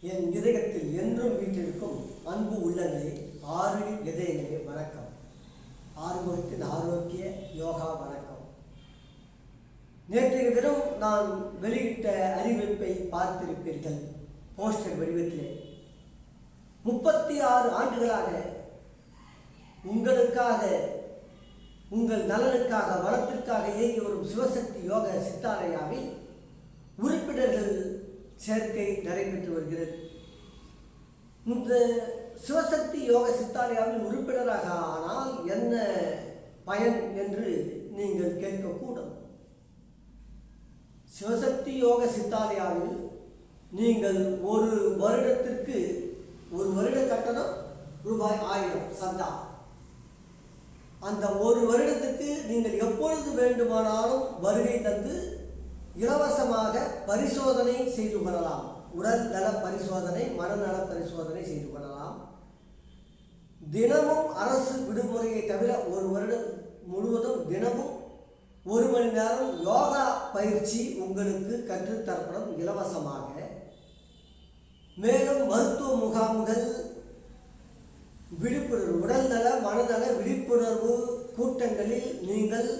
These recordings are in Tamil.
என் இதயத்தில் என்றும் வீட்டிற்கும் அன்பு உள்ளங்களே, ஆறு இதயங்களே வணக்கம். ஆறுமுகத்தின் ஆரோக்கிய யோகா வணக்கம். நேற்றைய தினம் நான் வெளியிட்ட அறிவிப்பை பார்த்திருப்பீர்கள். போஸ்டர் வடிவத்திலே 36 ஆண்டுகளாக உங்களுக்காக, உங்கள் நலனுக்காக, வளத்திற்காக இயங்கி வரும் சிவசக்தி யோக சித்தாலயாவில் உறுப்பினர்கள் சேர்க்கை நடைபெற்று வருகிறது. இந்த சிவசக்தி யோக சித்தாலயாவில் உறுப்பினராக ஆனால் என்ன பயன் என்று நீங்கள் கேட்கக்கூடும். சிவசக்தி யோக சித்தாலயாவில் நீங்கள் ஒரு வருடத்திற்கு ஒரு வருட கட்டணம் ரூபாய் 1000 சந்தா. அந்த ஒரு வருடத்துக்கு நீங்கள் எப்பொழுது வேண்டுமானாலும் வருகை தந்து இலவசமாக பரிசோதனை செய்து கொள்ளலாம். உடல் நல பரிசோதனை, மனநல பரிசோதனை செய்து கொள்ளலாம். தினமும் அரசு விடுமுறையை தவிர ஒரு வருடம் முழுவதும் தினமும் 1 மணி நேரம் யோகா பயிற்சி உங்களுக்கு கற்றுத்தரப்படும் இலவசமாக. மேலும் மருத்துவ முகாம்கள், விழிப்புணர்வு, உடல்நல மனநல விழிப்புணர்வு கூட்டங்களில் நீங்கள்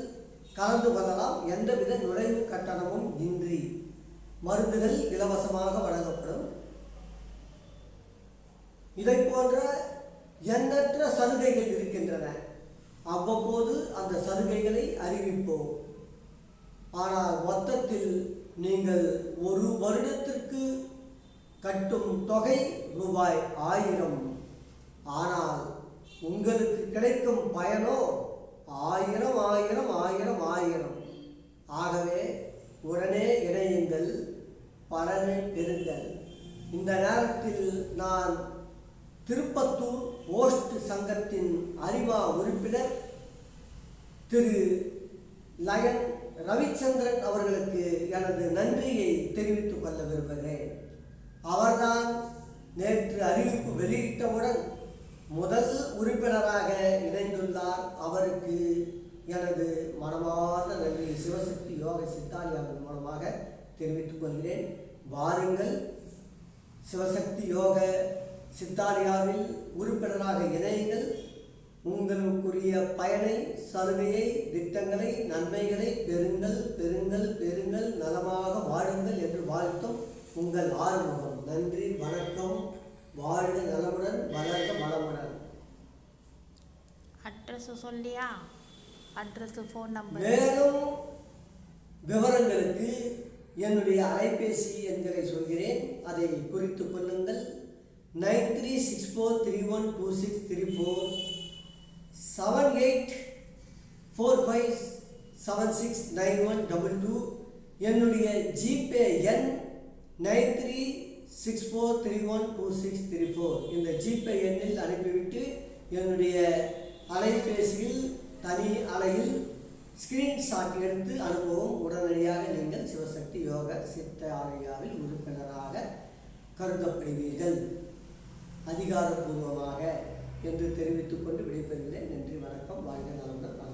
கலந்து கொள்ளலாம். எந்தவித நுழைவு கட்டணமும் இன்றி மருந்துகள் இலவசமாக வழங்கப்படும். இதை போன்ற எண்ணற்ற சலுகைகள் இருக்கின்றன. அவ்வப்போது அந்த சலுகைகளை அறிவிப்போம். ஆனால் மொத்தத்தில் நீங்கள் ஒரு வருடத்திற்கு கட்டும் தொகை ரூபாய் 1000. ஆனால் உங்களுக்கு கிடைக்கும் பயனோ 1000 1000 1000 1000. ஆகவே உடனே இணையுங்கள், பலனை பெறுங்கள். இந்த நேரத்தில் நான் திருப்பத்தூர் போஸ்ட் சங்கத்தின் அறிவா உறுப்பினர் திரு லயன் ரவிச்சந்திரன் அவர்களுக்கு எனது நன்றியை தெரிவித்துக் கொள்ள விரும்புகிறேன். அவர்தான் நேற்று அறிவிப்பு வெளியிட்டவுடன் முதல் உறுப்பினராக இணைந்துள்ளார். அவருக்கு எனது மனமார்ந்த நன்றி சிவசக்தி யோக சித்தாலயாவின் மூலமாக தெரிவித்துக் கொள்கிறேன். வாருங்கள், சிவசக்தி யோக சித்தாலயாவில் உறுப்பினராக இணையுங்கள். உங்களுக்குரிய பயனை, சலுகையை, திட்டங்களை, நன்மைகளை பெறுங்கள் பெறுங்கள் பெறுங்கள். நலமாக வாழுங்கள் என்று வாழ்த்தும் உங்கள் ஆறுமுகம். நன்றி, வணக்கம். வாழ்க நலமுடன், வளர்க வளமுடன். அட்ரஸ் சொல்லியா? அட்ரஸ், ஃபோன் நம்பர், மேலும் விவரங்களுக்கு என்னுடைய அலைபேசி எண்களை சொல்கிறேன். அதை குறித்து கொள்ளுங்கள். 9364312634, 7845769122. என்னுடைய ஜிபே எண் 9364312634. இந்த ஜிபே எண்ணில் அனுப்பிவிட்டு என்னுடைய அலைபேசியில் தனி அலையில் ஸ்கிரீன்ஷாட் எடுத்து அனுப்பவும். உடனடியாக நீங்கள் சிவசக்தி யோக சித்தாலயாவில் உறுப்பினராக கருதப்படுவீர்கள் அதிகாரப்பூர்வமாக என்று தெரிவித்துக் கொண்டு விடைபெறுகிறேன். நன்றி, வணக்கம். வாழ்க நலமுடன்.